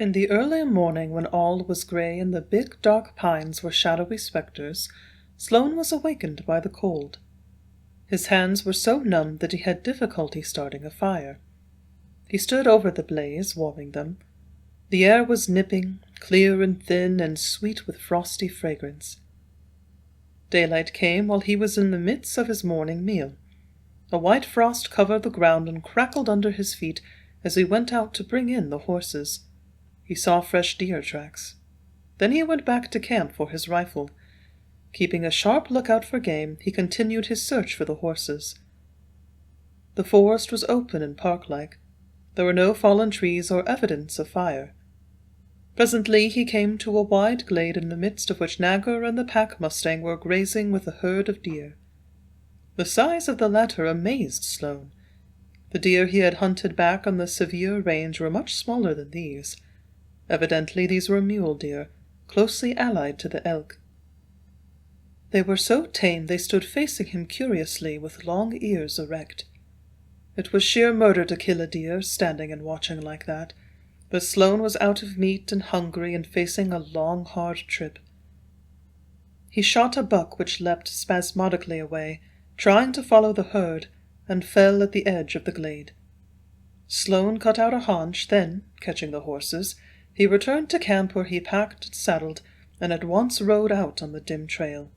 In the early morning, when all was grey and the big dark pines were shadowy spectres, Slone was awakened by the cold. His hands were so numb that he had difficulty starting a fire. He stood over the blaze, warming them. The air was nipping, clear and thin and sweet with frosty fragrance. Daylight came while he was in the midst of his morning meal. A white frost covered the ground and crackled under his feet as he went out to bring in the horses. He saw fresh deer tracks. Then he went back to camp for his rifle. Keeping a sharp lookout for game, he continued his search for the horses. The forest was open and park-like. There were no fallen trees or evidence of fire. Presently he came to a wide glade in the midst of which Nagger and the pack mustang were grazing with a herd of deer. The size of the latter amazed Slone. The deer he had hunted back on the Sevier range were much smaller than these. Evidently these were mule deer, closely allied to the elk. They were so tame they stood facing him curiously with long ears erect. It was sheer murder to kill a deer standing and watching like that, but Slone was out of meat and hungry and facing a long, hard trip. He shot a buck which leapt spasmodically away, trying to follow the herd, and fell at the edge of the glade. Slone cut out a haunch, then, catching the horses, he returned to camp where he packed and saddled, and at once rode out on the dim trail.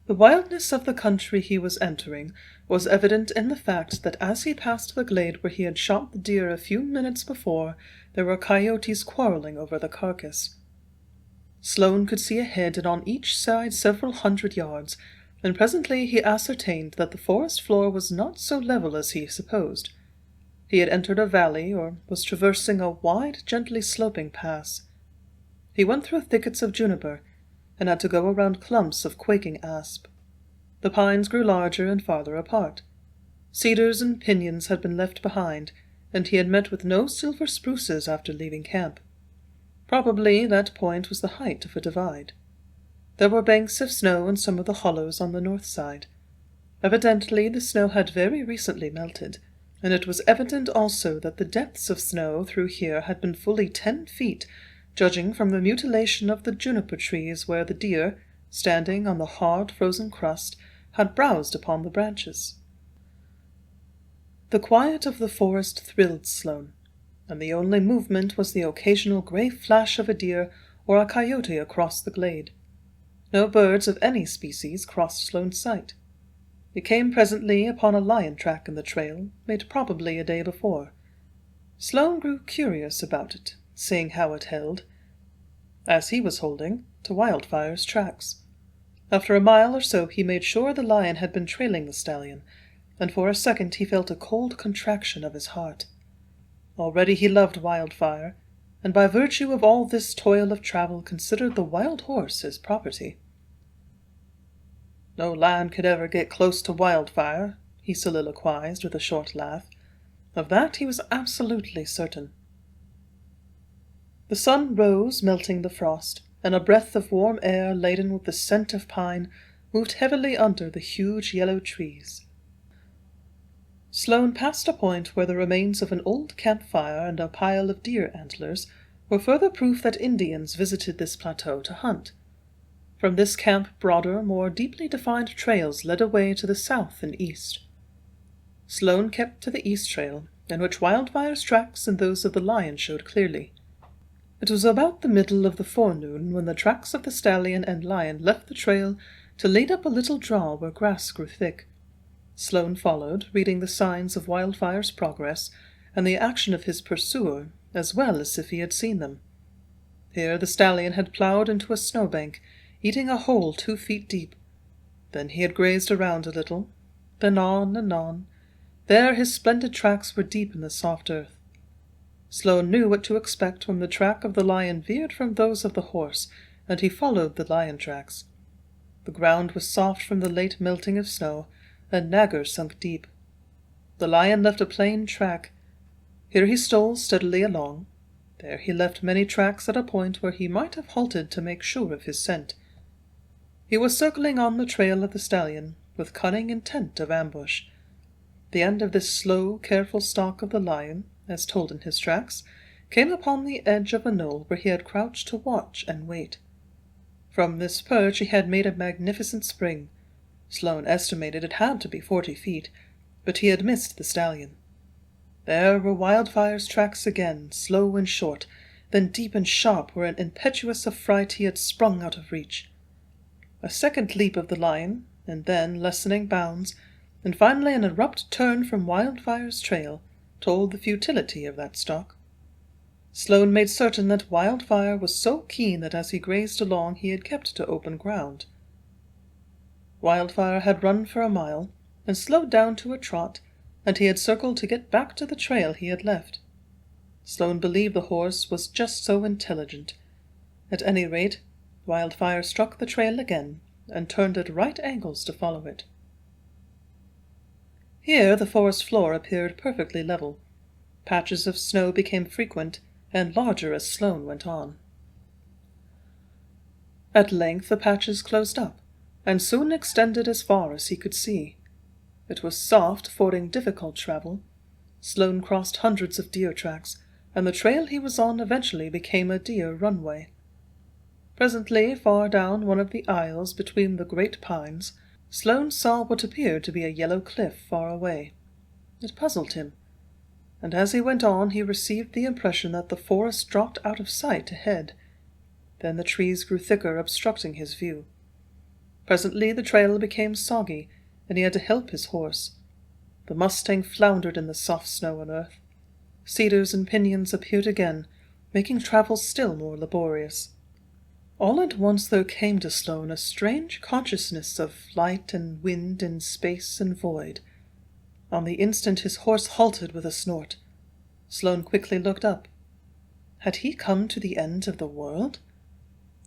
The wildness of the country he was entering was evident in the fact that as he passed the glade where he had shot the deer a few minutes before, there were coyotes quarreling over the carcass. Slone could see ahead and on each side several 100 yards, and presently he ascertained that the forest floor was not so level as he supposed. He had entered a valley, or was traversing a wide, gently sloping pass. He went through thickets of juniper, and had to go around clumps of quaking asp. The pines grew larger and farther apart. Cedars and pinyons had been left behind, and he had met with no silver spruces after leaving camp. Probably that point was the height of a divide. There were banks of snow in some of the hollows on the north side. Evidently the snow had very recently melted, and it was evident also that the depths of snow through here had been fully 10 feet, judging from the mutilation of the juniper trees where the deer, standing on the hard frozen crust, had browsed upon the branches. The quiet of the forest thrilled Slone, and the only movement was the occasional grey flash of a deer or a coyote across the glade. No birds of any species crossed Slone's sight. He came presently upon a lion track in the trail, made probably a day before. Slone grew curious about it, seeing how it held, as he was holding, to Wildfire's tracks. After a mile or so he made sure the lion had been trailing the stallion, and for a second he felt a cold contraction of his heart. Already he loved Wildfire, and by virtue of all this toil of travel considered the wild horse his property. No lion could ever get close to Wildfire, he soliloquized with a short laugh. Of that he was absolutely certain. The sun rose, melting the frost, and a breath of warm air laden with the scent of pine moved heavily under the huge yellow trees. Slone passed a point where the remains of an old campfire and a pile of deer antlers were further proof that Indians visited this plateau to hunt. From this camp broader, more deeply defined trails led away to the south and east. Slone kept to the east trail, in which Wildfire's tracks and those of the lion showed clearly. It was about the middle of the forenoon when the tracks of the stallion and lion left the trail to lead up a little draw where grass grew thick. Slone followed, reading the signs of Wildfire's progress and the action of his pursuer, as well as if he had seen them. Here the stallion had ploughed into a snowbank, eating a hole 2 feet deep. Then he had grazed around a little, then on and on. There his splendid tracks were deep in the soft earth. Slone knew what to expect when the track of the lion veered from those of the horse, and he followed the lion tracks. The ground was soft from the late melting of snow, and Nagger sunk deep. The lion left a plain track. Here he stole steadily along. There he left many tracks at a point where he might have halted to make sure of his scent. He was circling on the trail of the stallion, with cunning intent of ambush. The end of this slow, careful stalk of the lion, as told in his tracks, came upon the edge of a knoll where he had crouched to watch and wait. From this perch he had made a magnificent spring. Slone estimated it had to be 40 feet, but he had missed the stallion. There were Wildfire's tracks again, slow and short, then deep and sharp where in impetuous affright he had sprung out of reach. A second leap of the lion, and then lessening bounds, and finally an abrupt turn from Wildfire's trail, told the futility of that stalk. Slone made certain that Wildfire was so keen that as he grazed along he had kept to open ground. Wildfire had run for a mile, and slowed down to a trot, and he had circled to get back to the trail he had left. Slone believed the horse was just so intelligent. At any rate, Wildfire struck the trail again, and turned at right angles to follow it. Here the forest floor appeared perfectly level. Patches of snow became frequent, and larger as Slone went on. At length the patches closed up, and soon extended as far as he could see. It was soft, fording difficult travel. Slone crossed hundreds of deer tracks, and the trail he was on eventually became a deer runway. Presently, far down one of the aisles between the great pines, Slone saw what appeared to be a yellow cliff far away. It puzzled him, and as he went on he received the impression that the forest dropped out of sight ahead. Then the trees grew thicker, obstructing his view. Presently the trail became soggy, and he had to help his horse. The mustang floundered in the soft snow and earth. Cedars and pinyons appeared again, making travel still more laborious. All at once there came to Slone a strange consciousness of light and wind and space and void. On the instant his horse halted with a snort. Slone quickly looked up. Had he come to the end of the world?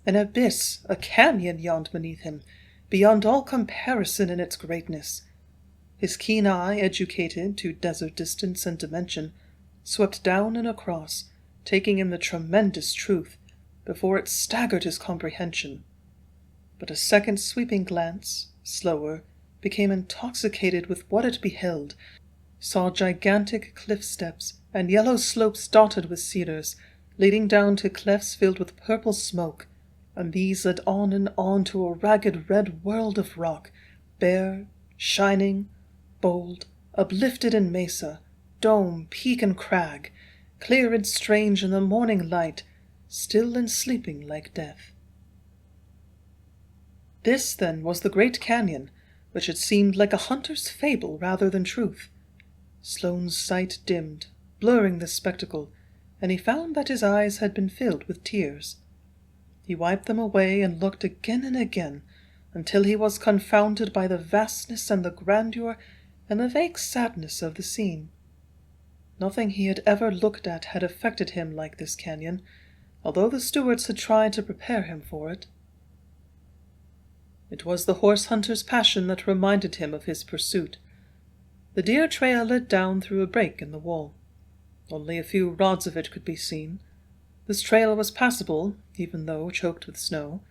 An abyss, a canyon yawned beneath him, beyond all comparison in its greatness. His keen eye, educated to desert distance and dimension, swept down and across, taking in the tremendous truth, before it staggered his comprehension. But a second sweeping glance, slower, became intoxicated with what it beheld, saw gigantic cliff steps and yellow slopes dotted with cedars, leading down to clefts filled with purple smoke, and these led on and on to a ragged red world of rock, bare, shining, bold, uplifted in mesa, dome, peak, and crag, clear and strange in the morning light, still and sleeping like death. This, then, was the great canyon, which had seemed like a hunter's fable rather than truth. Slone's sight dimmed, blurring the spectacle, and he found that his eyes had been filled with tears. He wiped them away and looked again and again, until he was confounded by the vastness and the grandeur and the vague sadness of the scene. Nothing he had ever looked at had affected him like this canyon, although the stewards had tried to prepare him for it. It was the horse-hunter's passion that reminded him of his pursuit. The deer trail led down through a break in the wall. Only a few rods of it could be seen. This trail was passable, even though choked with snow,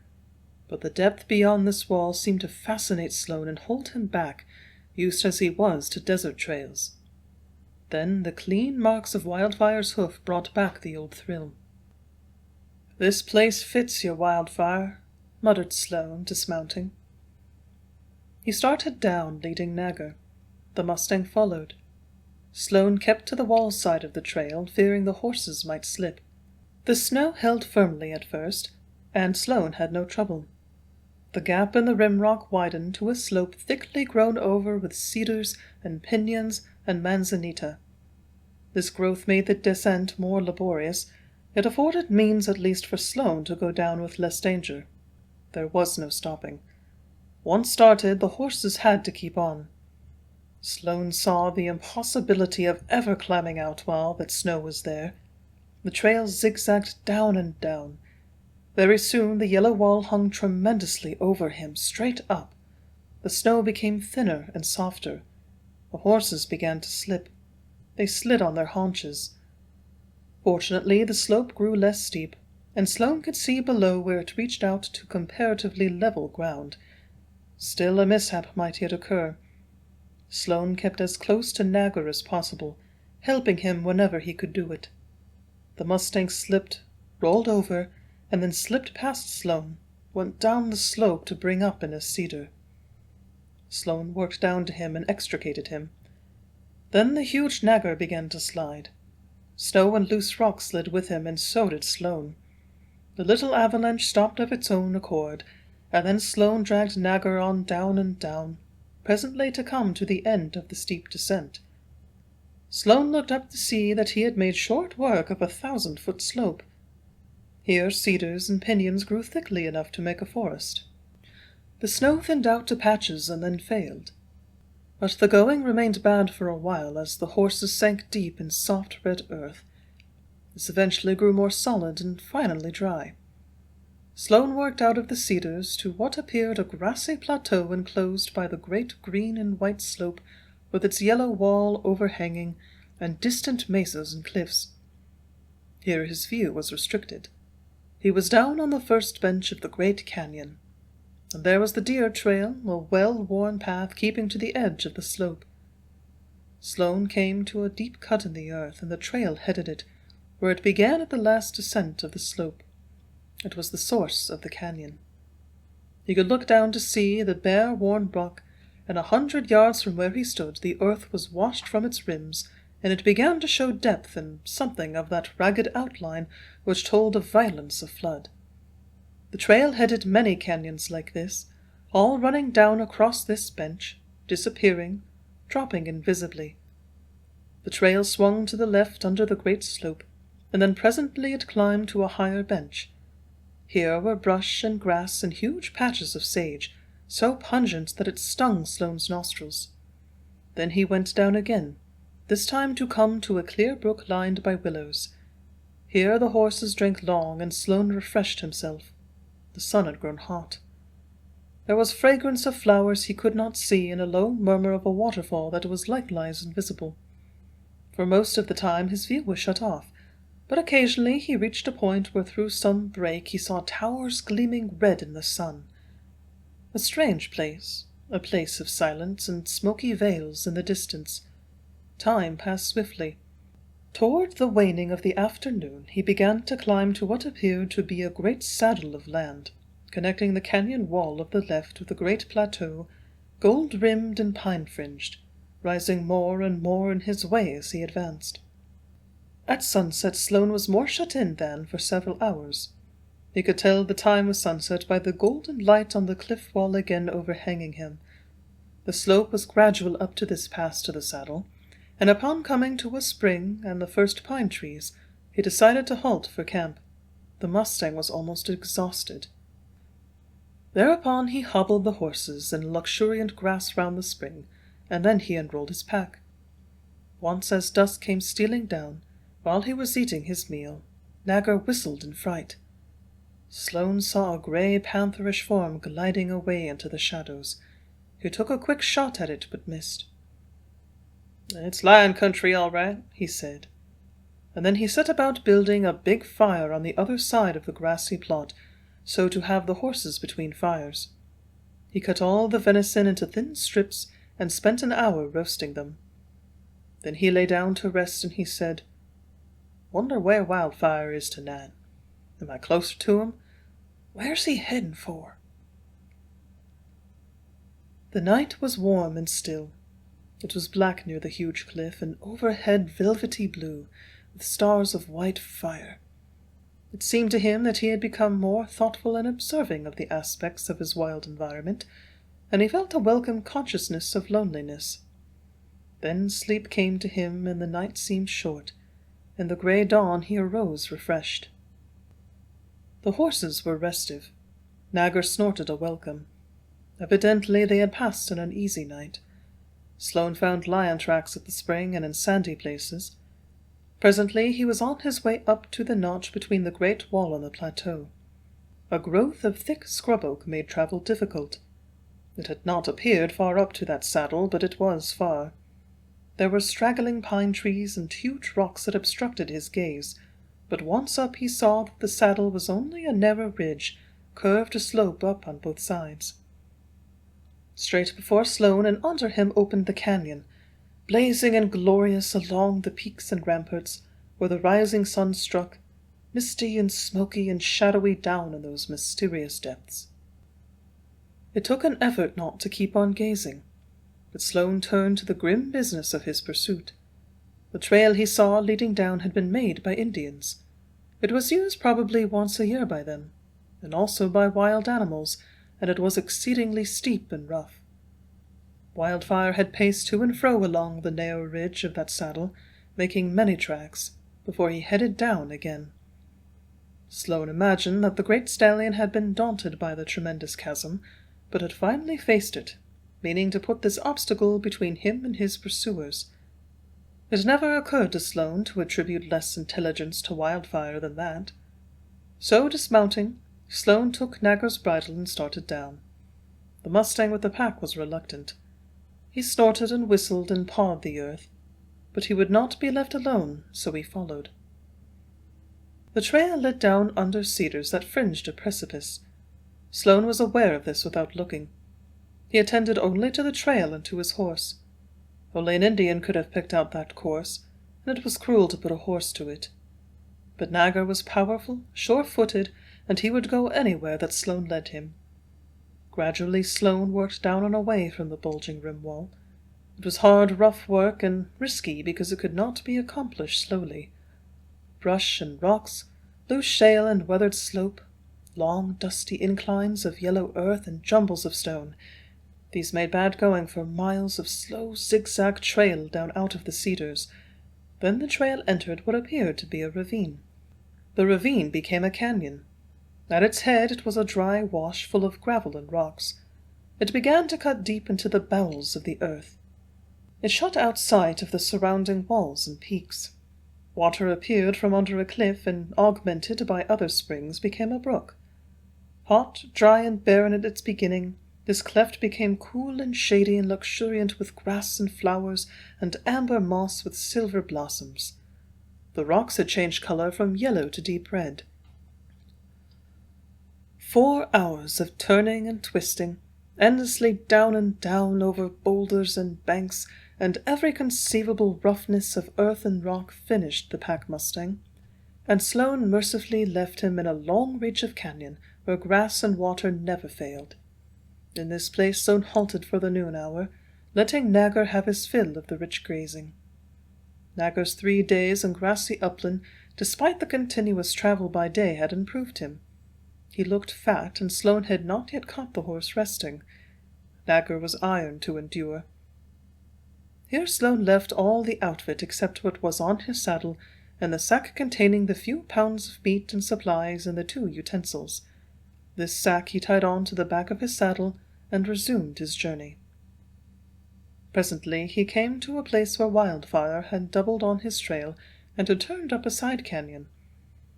but the depth beyond this wall seemed to fascinate Slone and hold him back, used as he was to desert trails. Then the clean marks of Wildfire's hoof brought back the old thrill. "This place fits you, Wildfire," muttered Slone, dismounting. He started down, leading Nagger. The mustang followed. Slone kept to the wall side of the trail, fearing the horses might slip. The snow held firmly at first, and Slone had no trouble. The gap in the rim rock widened to a slope thickly grown over with cedars and pinyons and manzanita. This growth made the descent more laborious, yet afforded means at least for Slone to go down with less danger. There was no stopping. Once started, the horses had to keep on. Slone saw the impossibility of ever climbing out while that snow was there. The trail zigzagged down and down. Very soon the yellow wall hung tremendously over him, straight up. The snow became thinner and softer. The horses began to slip. They slid on their haunches. Fortunately, the slope grew less steep, and Slone could see below where it reached out to comparatively level ground. Still, a mishap might yet occur. Slone kept as close to Nagger as possible, helping him whenever he could do it. The mustang slipped, rolled over, and then slipped past Slone, went down the slope to bring up in a cedar. Slone worked down to him and extricated him. Then the huge nagger began to slide. Snow and loose rock slid with him, and so did Slone. The little avalanche stopped of its own accord, and then Slone dragged Nagger on down and down, presently to come to the end of the steep descent. Slone looked up to see that he had made short work of a 1,000-foot slope. Here cedars and pinyons grew thickly enough to make a forest. The snow thinned out to patches and then failed. But the going remained bad for a while as the horses sank deep in soft red earth. This eventually grew more solid and finally dry. Slone worked out of the cedars to what appeared a grassy plateau enclosed by the great green and white slope with its yellow wall overhanging and distant mesas and cliffs. Here his view was restricted. He was down on the first bench of the great canyon, and there was the deer trail, a well-worn path keeping to the edge of the slope. Slone came to a deep cut in the earth, and the trail headed it, where it began at the last descent of the slope. It was the source of the canyon. He could look down to see the bare, worn rock, and 100 yards from where he stood the earth was washed from its rims, and it began to show depth and something of that ragged outline which told of violence of flood. The trail headed many canyons like this, all running down across this bench, disappearing, dropping invisibly. The trail swung to the left under the great slope, and then presently it climbed to a higher bench. Here were brush and grass and huge patches of sage, so pungent that it stung Slone's nostrils. Then he went down again, this time to come to a clear brook lined by willows. Here the horses drank long, and Slone refreshed himself. The sun had grown hot. There was fragrance of flowers he could not see, and a low murmur of a waterfall that was likewise invisible. For most of the time his view was shut off, but occasionally he reached a point where through some break he saw towers gleaming red in the sun. A strange place, a place of silence and smoky veils in the distance. Time passed swiftly. Toward the waning of the afternoon he began to climb to what appeared to be a great saddle of land, connecting the canyon wall of the left with the great plateau, gold-rimmed and pine-fringed, rising more and more in his way as he advanced. At sunset Slone was more shut in than for several hours. He could tell the time was sunset by the golden light on the cliff wall again overhanging him. The slope was gradual up to this pass to the saddle, and upon coming to a spring and the first pine trees, he decided to halt for camp. The mustang was almost exhausted. Thereupon he hobbled the horses in luxuriant grass round the spring, and then he unrolled his pack. Once as dusk came stealing down, while he was eating his meal, Nagger whistled in fright. Slone saw a grey pantherish form gliding away into the shadows. He took a quick shot at it, but missed. "It's lion country, all right," he said. And then he set about building a big fire on the other side of the grassy plot, so to have the horses between fires. He cut all the venison into thin strips and spent an hour roasting them. Then he lay down to rest, and he said, "Wonder where Wildfire is tonight. Am I closer to him? Where's he heading for?" The night was warm and still. It was black near the huge cliff, and overhead velvety blue, with stars of white fire. It seemed to him that he had become more thoughtful and observing of the aspects of his wild environment, and he felt a welcome consciousness of loneliness. Then sleep came to him, and the night seemed short. In the grey dawn he arose refreshed. The horses were restive. Nagger snorted a welcome. Evidently they had passed an uneasy night. Slone found lion tracks at the spring and in sandy places. Presently he was on his way up to the notch between the great wall and the plateau. A growth of thick scrub oak made travel difficult. It had not appeared far up to that saddle, but it was far. There were straggling pine trees and huge rocks that obstructed his gaze, but once up he saw that the saddle was only a narrow ridge, curved to slope up on both sides. Straight before Slone and under him opened the canyon. Blazing and glorious along the peaks and ramparts, where the rising sun struck, misty and smoky and shadowy down in those mysterious depths. It took an effort not to keep on gazing, but Slone turned to the grim business of his pursuit. The trail he saw leading down had been made by Indians. It was used probably once a year by them, and also by wild animals, and it was exceedingly steep and rough. Wildfire had paced to and fro along the narrow ridge of that saddle, making many tracks, before he headed down again. Slone imagined that the great stallion had been daunted by the tremendous chasm, but had finally faced it, meaning to put this obstacle between him and his pursuers. It never occurred to Slone to attribute less intelligence to Wildfire than that. So, dismounting, Slone took Nagger's bridle and started down. The mustang with the pack was reluctant. He snorted and whistled and pawed the earth, but he would not be left alone, so he followed. The trail led down under cedars that fringed a precipice. Slone was aware of this without looking. He attended only to the trail and to his horse. Only an Indian could have picked out that course, and it was cruel to put a horse to it. But Nagger was powerful, sure-footed, and he would go anywhere that Slone led him. Gradually Slone worked down and away from the bulging rim wall. It was hard, rough work, and risky because it could not be accomplished slowly. Brush and rocks, loose shale and weathered slope, long, dusty inclines of yellow earth and jumbles of stone. These made bad going for miles of slow zigzag trail down out of the cedars. Then the trail entered what appeared to be a ravine. The ravine became a canyon. At its head it was a dry wash full of gravel and rocks. It began to cut deep into the bowels of the earth. It shut out sight of the surrounding walls and peaks. Water appeared from under a cliff and, augmented by other springs, became a brook. Hot, dry, and barren at its beginning, this cleft became cool and shady and luxuriant with grass and flowers and amber moss with silver blossoms. The rocks had changed color from yellow to deep red. 4 hours of turning and twisting, endlessly down and down over boulders and banks, and every conceivable roughness of earth and rock finished the pack mustang, and Slone mercifully left him in a long reach of canyon where grass and water never failed. In this place Slone halted for the noon hour, letting Nagger have his fill of the rich grazing. Nagger's 3 days in grassy upland, despite the continuous travel by day, had improved him. He looked fat, and Slone had not yet caught the horse resting. Nagger was iron to endure. Here Slone left all the outfit except what was on his saddle, and the sack containing the few pounds of meat and supplies and the 2 utensils. This sack he tied on to the back of his saddle and resumed his journey. Presently he came to a place where Wildfire had doubled on his trail and had turned up a side canyon.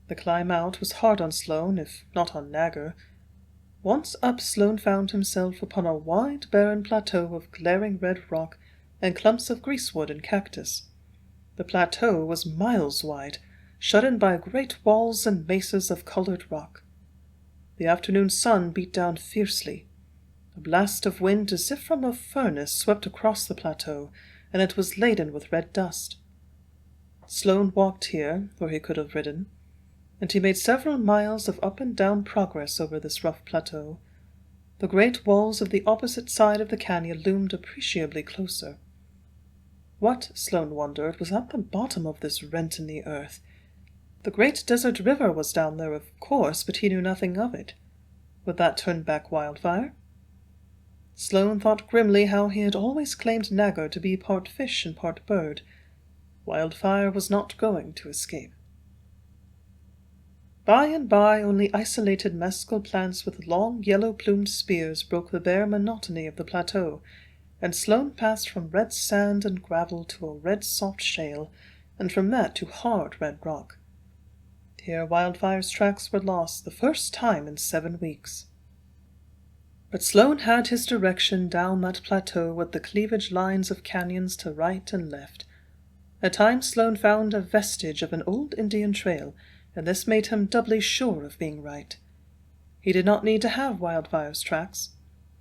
The climb out was hard on Slone, if not on Nagger. Once up, Slone found himself upon a wide, barren plateau of glaring red rock and clumps of greasewood and cactus. The plateau was miles wide, shut in by great walls and mesas of colored rock. The afternoon sun beat down fiercely. A blast of wind as if from a furnace swept across the plateau, and it was laden with red dust. Slone walked here, where he could have ridden, and he made several miles of up and down progress over this rough plateau. The great walls of the opposite side of the canyon loomed appreciably closer. What, Slone wondered, was at the bottom of this rent in the earth? The great desert river was down there, of course, but he knew nothing of it. Would that turn back Wildfire? Slone thought grimly how he had always claimed Nagger to be part fish and part bird. Wildfire was not going to escape. By and by only isolated mescal plants with long yellow-plumed spears broke the bare monotony of the plateau, and Slone passed from red sand and gravel to a red soft shale, and from that to hard red rock. Here Wildfire's tracks were lost the first time in 7 weeks. But Slone had his direction down that plateau with the cleavage lines of canyons to right and left. At times Slone found a vestige of an old Indian trail, and this made him doubly sure of being right. He did not need to have Wildfire's tracks.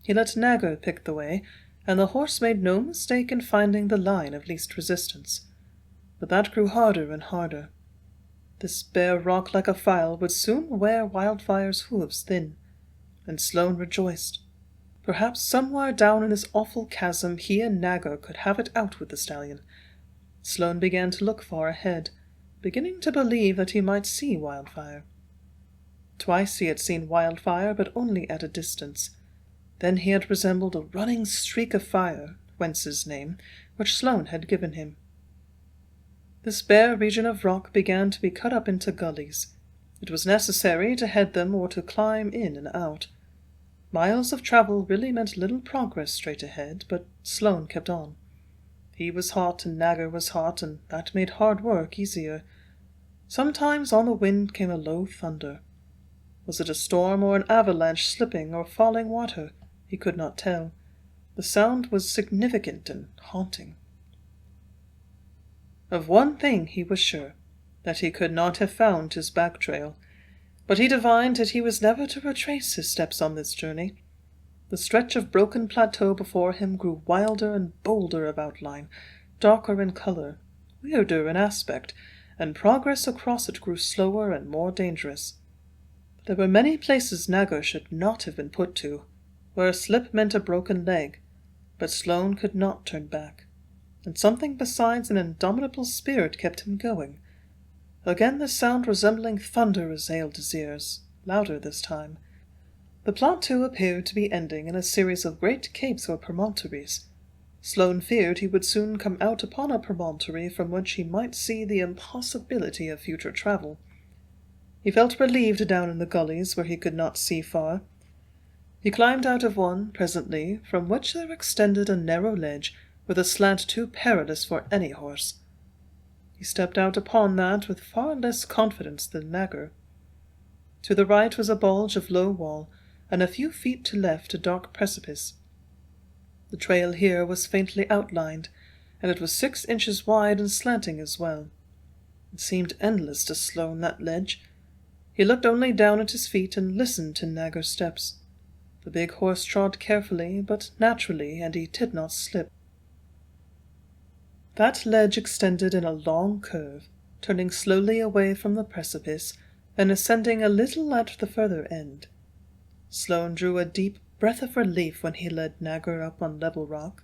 He let Nagger pick the way, and the horse made no mistake in finding the line of least resistance. But that grew harder and harder. This bare rock like a file would soon wear Wildfire's hooves thin, and Slone rejoiced. Perhaps somewhere down in this awful chasm he and Nagger could have it out with the stallion. Slone began to look far ahead, beginning to believe that he might see Wildfire. Twice he had seen Wildfire, but only at a distance. Then he had resembled a running streak of fire, whence his name, which Slone had given him. This bare region of rock began to be cut up into gullies. It was necessary to head them or to climb in and out. Miles of travel really meant little progress straight ahead, but Slone kept on. He was hot and Nagger was hot, and that made hard work easier. Sometimes on the wind came a low thunder. Was it a storm or an avalanche slipping or falling water? He could not tell. The sound was significant and haunting. Of one thing he was sure, that he could not have found his back trail, but he divined that he was never to retrace his steps on this journey. The stretch of broken plateau before him grew wilder and bolder of outline, darker in color, weirder in aspect, and progress across it grew slower and more dangerous. There were many places Nagger should not have been put to, where a slip meant a broken leg, but Slone could not turn back, and something besides an indomitable spirit kept him going. Again the sound resembling thunder assailed his ears, louder this time. The plateau appeared to be ending in a series of great capes or promontories. Slone feared he would soon come out upon a promontory from which he might see the impossibility of future travel. He felt relieved down in the gullies where he could not see far. He climbed out of one, presently, from which there extended a narrow ledge with a slant too perilous for any horse. He stepped out upon that with far less confidence than Nagger. To the right was a bulge of low wall, and a few feet to left a dark precipice. The trail here was faintly outlined, and it was 6 inches wide and slanting as well. It seemed endless to Slone, that ledge. He looked only down at his feet and listened to Nagger's steps. The big horse trod carefully, but naturally, and he did not slip. That ledge extended in a long curve, turning slowly away from the precipice, and ascending a little at the further end. Slone drew a deep breath of relief when he led Nagger up on level rock.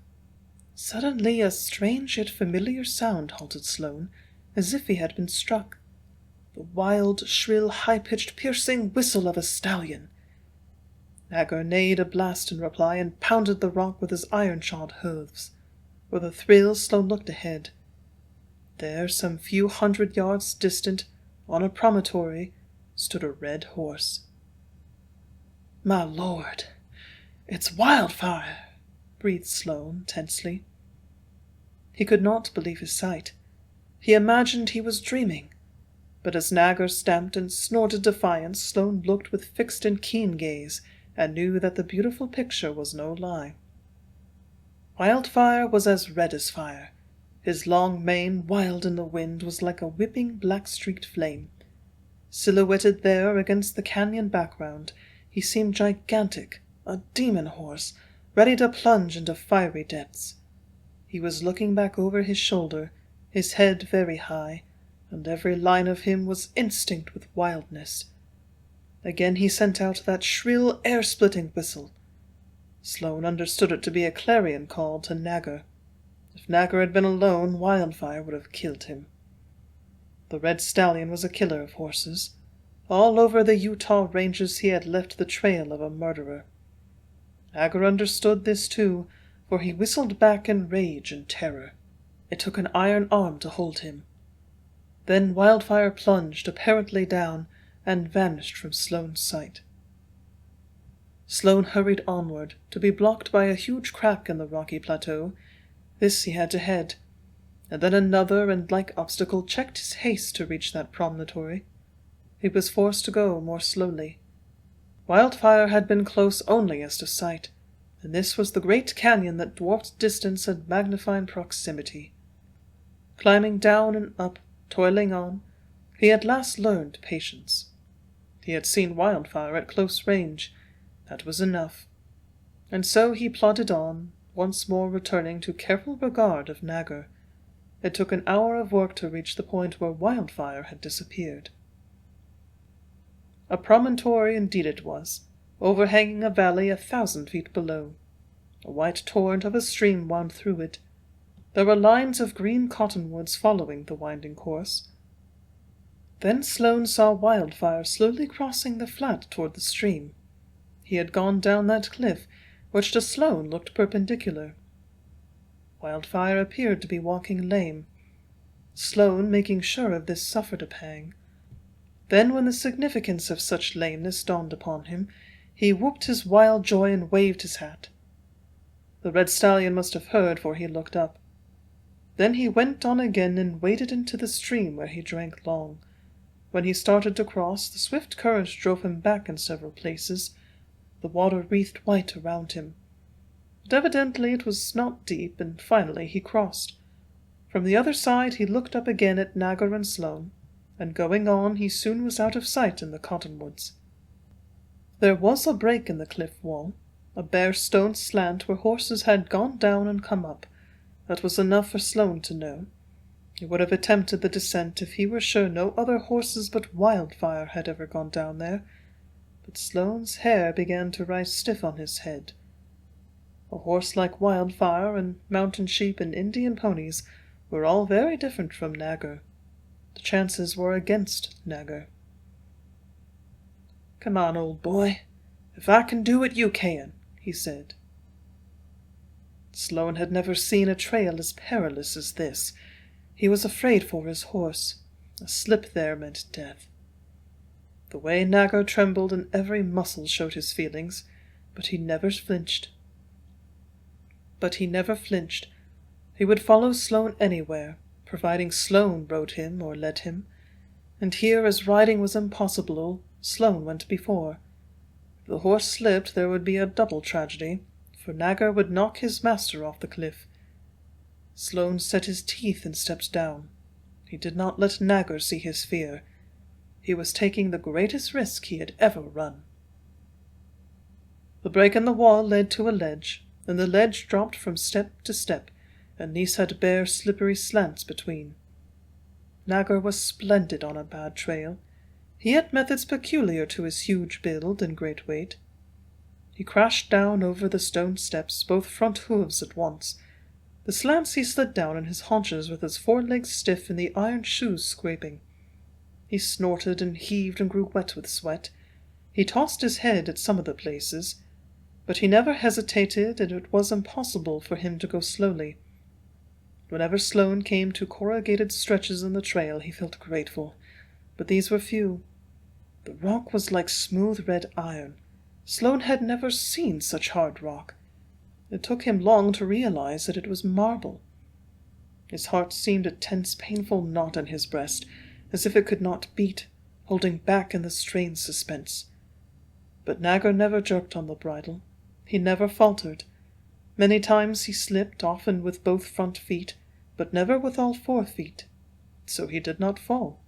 Suddenly a strange yet familiar sound halted Slone, as if he had been struck. The wild, shrill, high-pitched, piercing whistle of a stallion. Nagger neighed a blast in reply and pounded the rock with his iron-shod hoofs. With a thrill, Slone looked ahead. There, some few hundred yards distant, on a promontory, stood a red horse. "My lord, it's Wildfire!" breathed Slone tensely. He could not believe his sight. He imagined he was dreaming. But as Nagger stamped and snorted defiance, Slone looked with fixed and keen gaze, and knew that the beautiful picture was no lie. Wildfire was as red as fire. His long mane, wild in the wind, was like a whipping black-streaked flame. Silhouetted there against the canyon background, he seemed gigantic, a demon horse, ready to plunge into fiery depths. He was looking back over his shoulder, his head very high, and every line of him was instinct with wildness. Again he sent out that shrill, air-splitting whistle. Slone understood it to be a clarion call to Nagger. If Nagger had been alone, Wildfire would have killed him. The red stallion was a killer of horses. All over the Utah ranges he had left the trail of a murderer. Nagger understood this too, for he whistled back in rage and terror. It took an iron arm to hold him. Then Wildfire plunged, apparently down, and vanished from Slone's sight. Slone hurried onward, to be blocked by a huge crack in the rocky plateau. This he had to head, and then another and like obstacle checked his haste to reach that promontory. He was forced to go more slowly. Wildfire had been close only as to sight, and this was the great canyon that dwarfed distance and magnified proximity. Climbing down and up, toiling on, he at last learned patience. He had seen Wildfire at close range. That was enough. And so he plodded on, once more returning to careful regard of Nagger. It took an hour of work to reach the point where Wildfire had disappeared. A promontory indeed it was, overhanging a valley 1,000 feet below. A white torrent of a stream wound through it. There were lines of green cottonwoods following the winding course. Then Slone saw Wildfire slowly crossing the flat toward the stream. He had gone down that cliff, which to Slone looked perpendicular. Wildfire appeared to be walking lame. Slone, making sure of this, suffered a pang. Then, when the significance of such lameness dawned upon him, he whooped his wild joy and waved his hat. The red stallion must have heard, for he looked up. Then he went on again and waded into the stream, where he drank long. When he started to cross, the swift current drove him back in several places. The water wreathed white around him. But evidently it was not deep, and finally he crossed. From the other side he looked up again at Nagger and Slone, and going on he soon was out of sight in the cottonwoods. There was a break in the cliff wall, a bare stone slant where horses had gone down and come up. That was enough for Slone to know. He would have attempted the descent if he were sure no other horses but Wildfire had ever gone down there, but Slone's hair began to rise stiff on his head. A horse like Wildfire and mountain sheep and Indian ponies were all very different from Nagger. The chances were against Nagger. "Come on, old boy. If I can do it, you can," he said. Slone had never seen a trail as perilous as this. He was afraid for his horse. A slip there meant death. The way Nagger trembled and every muscle showed his feelings, but he never flinched. He would follow Slone anywhere, providing Slone rode him or led him. And here, as riding was impossible, Slone went before. If the horse slipped, there would be a double tragedy, for Nagger would knock his master off the cliff. Slone set his teeth and stepped down. He did not let Nagger see his fear. He was taking the greatest risk he had ever run. The break in the wall led to a ledge, and the ledge dropped from step to step, and these had bare, slippery slants between. Nagger was splendid on a bad trail. He had methods peculiar to his huge build and great weight. He crashed down over the stone steps, both front hooves at once. The slants he slid down on his haunches with his forelegs stiff and the iron shoes scraping. He snorted and heaved and grew wet with sweat. He tossed his head at some of the places, but he never hesitated, and it was impossible for him to go slowly. Whenever Slone came to corrugated stretches in the trail, he felt grateful, but these were few. The rock was like smooth red iron. Slone had never seen such hard rock. It took him long to realize that it was marble. His heart seemed a tense, painful knot in his breast, as if it could not beat, holding back in the strained suspense. But Nagger never jerked on the bridle. He never faltered. Many times he slipped, often with both front feet, but never with all 4 feet. So he did not fall.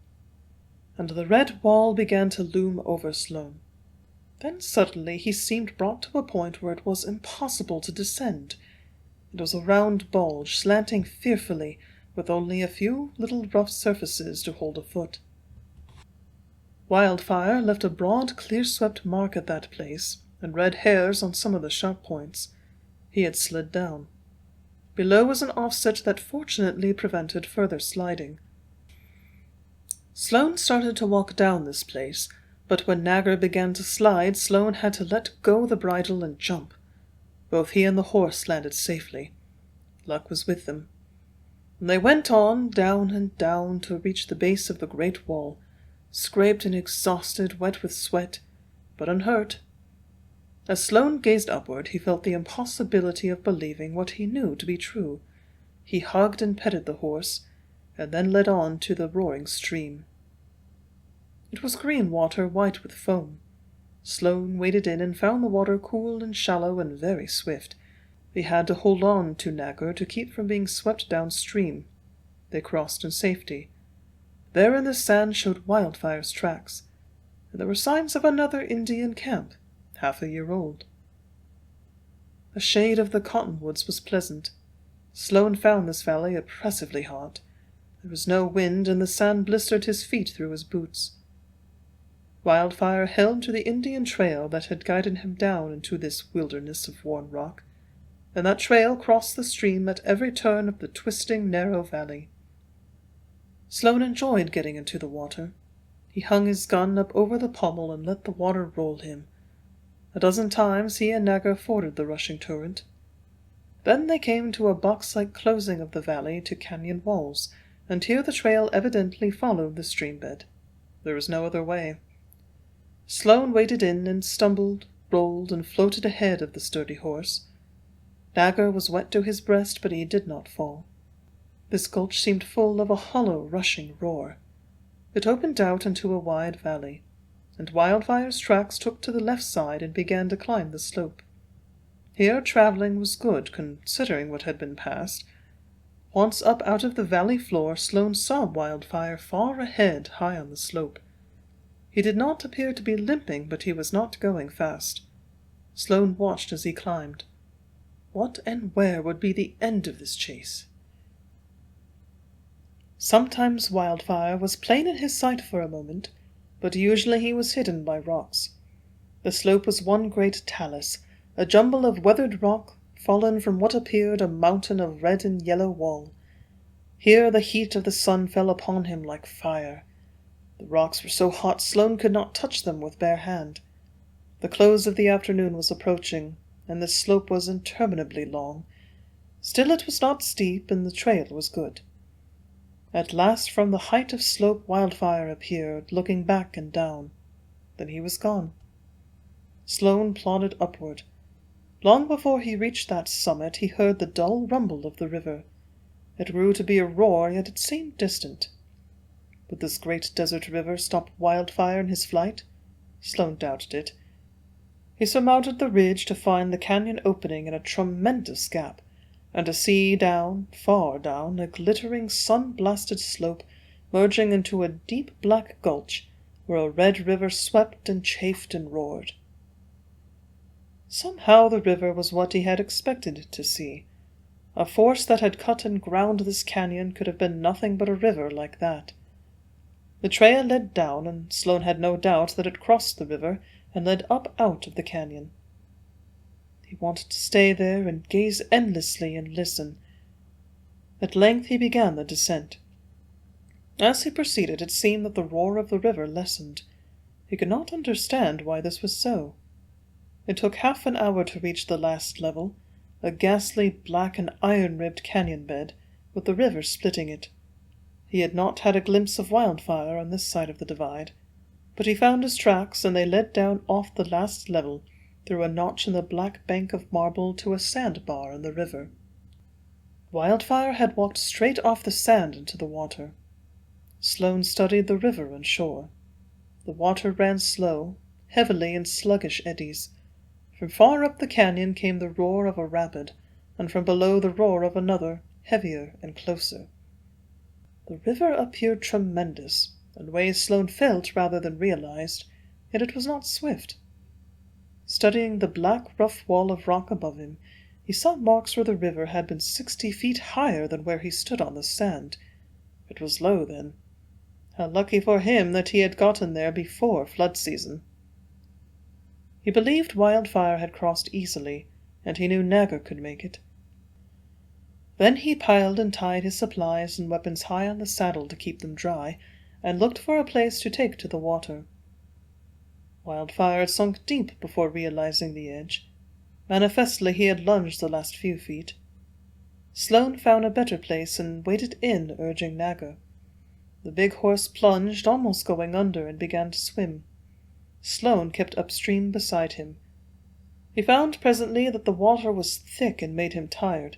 And the red wall began to loom over Slone. Then suddenly he seemed brought to a point where it was impossible to descend. It was a round bulge, slanting fearfully, with only a few little rough surfaces to hold a foot. Wildfire left a broad, clear-swept mark at that place, and red hairs on some of the sharp points. He had slid down. Below was an offset that fortunately prevented further sliding. Slone started to walk down this place, but when Nagger began to slide, Slone had to let go the bridle and jump. Both he and the horse landed safely. Luck was with them. And they went on, down and down, to reach the base of the great wall, scraped and exhausted, wet with sweat, but unhurt. As Slone gazed upward, he felt the impossibility of believing what he knew to be true. He hugged and petted the horse, and then led on to the roaring stream. It was green water, white with foam. Slone waded in and found the water cool and shallow and very swift. He had to hold on to Nagger to keep from being swept downstream. They crossed in safety. There in the sand showed Wildfire's tracks, and there were signs of another Indian camp, half a year old. The shade of the cottonwoods was pleasant. Slone found this valley oppressively hot. There was no wind, and the sand blistered his feet through his boots. Wildfire held to the Indian trail that had guided him down into this wilderness of worn rock, and that trail crossed the stream at every turn of the twisting, narrow valley. Slone enjoyed getting into the water. He hung his gun up over the pommel and let the water roll him. A dozen times he and Naga forded the rushing torrent. Then they came to a box-like closing of the valley to canyon walls, and here the trail evidently followed the stream bed. There was no other way. Slone waded in and stumbled, rolled, and floated ahead of the sturdy horse. Naga was wet to his breast, but he did not fall. This gulch seemed full of a hollow, rushing roar. It opened out into a wide valley, and Wildfire's tracks took to the left side and began to climb the slope. Here traveling was good, considering what had been passed. Once up out of the valley floor, Slone saw Wildfire far ahead, high on the slope. He did not appear to be limping, but he was not going fast. Slone watched as he climbed. What and where would be the end of this chase? Sometimes Wildfire was plain in his sight for a moment, but usually he was hidden by rocks. The slope was one great talus, a jumble of weathered rock fallen from what appeared a mountain of red and yellow wall. Here the heat of the sun fell upon him like fire. The rocks were so hot Slone could not touch them with bare hand. The close of the afternoon was approaching, and the slope was interminably long. Still it was not steep, and the trail was good. At last from the height of slope Wildfire appeared, looking back and down. Then he was gone. Slone plodded upward. Long before he reached that summit he heard the dull rumble of the river. It grew to be a roar, yet it seemed distant. Would this great desert river stop Wildfire in his flight? Slone doubted it. He surmounted the ridge to find the canyon opening in a tremendous gap, and to see down, far down, a glittering sun-blasted slope merging into a deep black gulch where a red river swept and chafed and roared. Somehow the river was what he had expected to see. A force that had cut and ground this canyon could have been nothing but a river like that. The trail led down, and Slone had no doubt that it crossed the river and led up out of the canyon. He wanted to stay there and gaze endlessly and listen. At length he began the descent. As he proceeded, it seemed that the roar of the river lessened. He could not understand why this was so. It took half an hour to reach the last level, a ghastly black and iron-ribbed canyon bed, with the river splitting it. He had not had a glimpse of Wildfire on this side of the divide, but he found his tracks, and they led down off the last level, through a notch in the black bank of marble to a sandbar in the river. Wildfire had walked straight off the sand into the water. Slone studied the river and shore. The water ran slow, heavily in sluggish eddies. From far up the canyon came the roar of a rapid, and from below the roar of another, heavier and closer. The river appeared tremendous, in ways Slone felt rather than realized, yet it was not swift. Studying the black, rough wall of rock above him, he saw marks where the river had been 60 feet higher than where he stood on the sand. It was low, then. How lucky for him that he had gotten there before flood season. He believed Wildfire had crossed easily, and he knew Naga could make it. Then he piled and tied his supplies and weapons high on the saddle to keep them dry, and looked for a place to take to the water. Wildfire had sunk deep before realizing the edge. Manifestly he had lunged the last few feet. Slone found a better place and waded in, urging Naga. The big horse plunged, almost going under, and began to swim. Slone kept upstream beside him. He found presently that the water was thick and made him tired,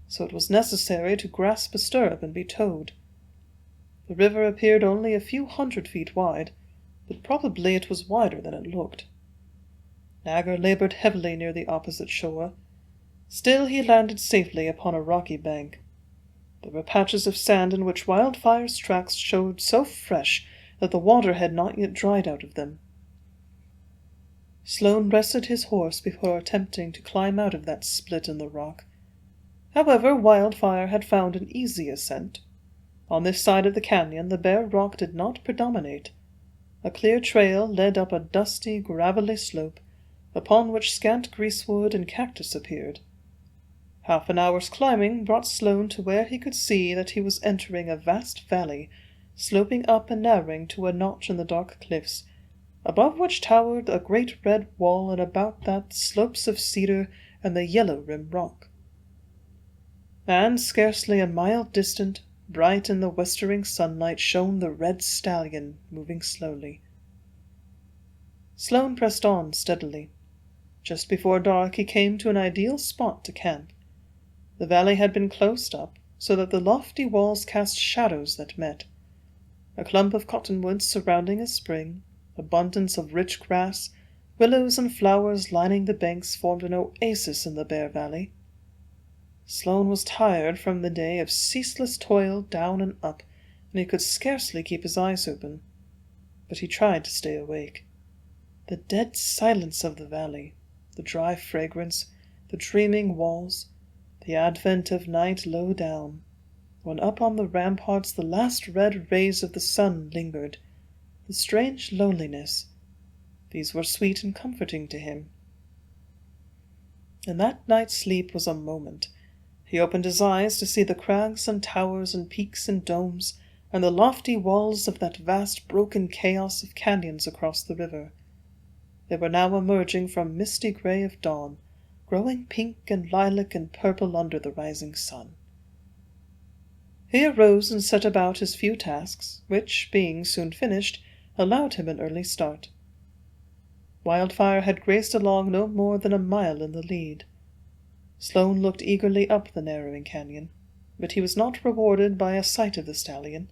so it was necessary to grasp a stirrup and be towed. The river appeared only a few 100 feet wide, but probably it was wider than it looked. Naga labored heavily near the opposite shore. Still he landed safely upon a rocky bank. There were patches of sand in which Wildfire's tracks showed so fresh that the water had not yet dried out of them. Slone rested his horse before attempting to climb out of that split in the rock. However, Wildfire had found an easy ascent. On this side of the canyon, the bare rock did not predominate. A clear trail led up a dusty, gravelly slope, upon which scant greasewood and cactus appeared. Half an hour's climbing brought Slone to where he could see that he was entering a vast valley, sloping up and narrowing to a notch in the dark cliffs, above which towered a great red wall, and about that slopes of cedar and the yellow rim rock. And scarcely a mile distant, bright in the westering sunlight, shone the red stallion, moving slowly. Slone pressed on steadily. Just before dark he came to an ideal spot to camp. The valley had been closed up, so that the lofty walls cast shadows that met. A clump of cottonwoods surrounding a spring, abundance of rich grass, willows and flowers lining the banks formed an oasis in the bare valley. Slone was tired from the day of ceaseless toil down and up, and he could scarcely keep his eyes open. But he tried to stay awake. The dead silence of the valley, the dry fragrance, the dreaming walls, the advent of night low down, when up on the ramparts the last red rays of the sun lingered, the strange loneliness, these were sweet and comforting to him. And that night's sleep was a moment. He opened his eyes to see the crags and towers and peaks and domes, and the lofty walls of that vast broken chaos of canyons across the river. They were now emerging from misty grey of dawn, growing pink and lilac and purple under the rising sun. He arose and set about his few tasks, which, being soon finished, allowed him an early start. Wildfire had raced along no more than a mile in the lead. Slone looked eagerly up the narrowing canyon, but he was not rewarded by a sight of the stallion.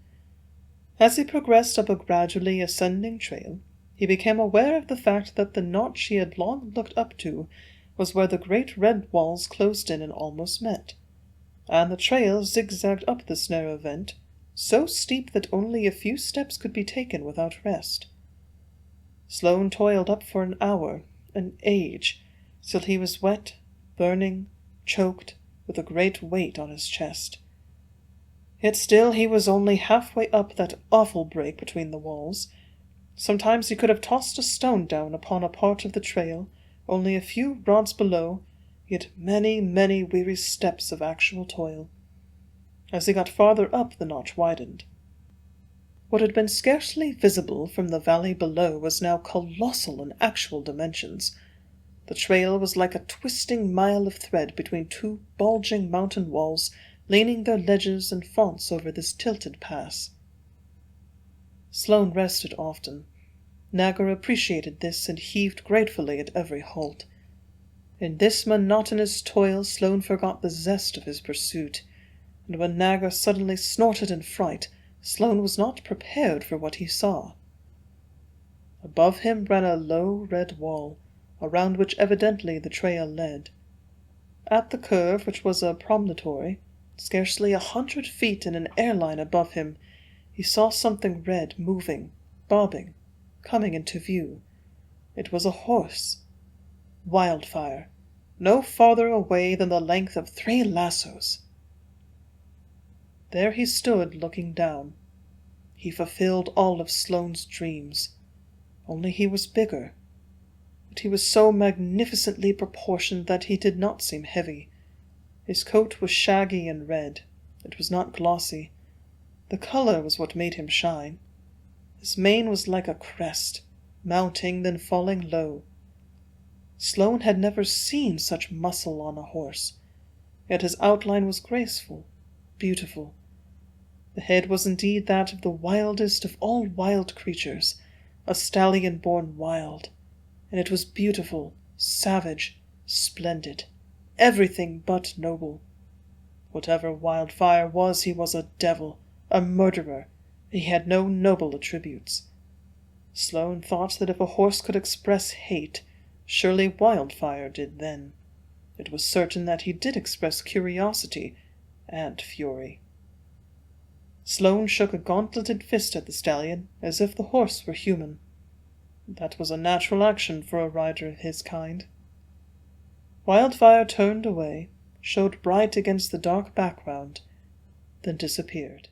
As he progressed up a gradually ascending trail, he became aware of the fact that the notch he had long looked up to was where the great red walls closed in and almost met, and the trail zigzagged up this narrow vent, so steep that only a few steps could be taken without rest. Slone toiled up for an hour, an age, till he was wet, burning, choked, with a great weight on his chest. Yet still he was only halfway up that awful break between the walls. Sometimes he could have tossed a stone down upon a part of the trail, only a few rods below, yet many, many weary steps of actual toil. As he got farther up, the notch widened. What had been scarcely visible from the valley below was now colossal in actual dimensions. The trail was like a twisting mile of thread between two bulging mountain walls, leaning their ledges and fonts over this tilted pass. Slone rested often. Nagar appreciated this and heaved gratefully at every halt. In this monotonous toil Slone forgot the zest of his pursuit, and when Nagar suddenly snorted in fright, Slone was not prepared for what he saw. Above him ran a low red wall, around which evidently the trail led. At the curve, which was a promontory, scarcely 100 feet in an airline above him, he saw something red moving, bobbing, coming into view. It was a horse. Wildfire, no farther away than the length of 3 lassos. There he stood, looking down. He fulfilled all of Sloane's dreams. Only he was bigger. But he was so magnificently proportioned that he did not seem heavy. His coat was shaggy and red. It was not glossy. The color was what made him shine. His mane was like a crest, mounting, then falling low. Slone had never seen such muscle on a horse, yet his outline was graceful, beautiful. The head was indeed that of the wildest of all wild creatures, a stallion born wild, and it was beautiful, savage, splendid, everything but noble. Whatever Wildfire was, he was a devil, a murderer. He had no noble attributes. Slone thought that if a horse could express hate, surely Wildfire did then. It was certain that he did express curiosity and fury. Slone shook a gauntleted fist at the stallion, as if the horse were human. That was a natural action for a rider of his kind. Wildfire turned away, showed bright against the dark background, then disappeared.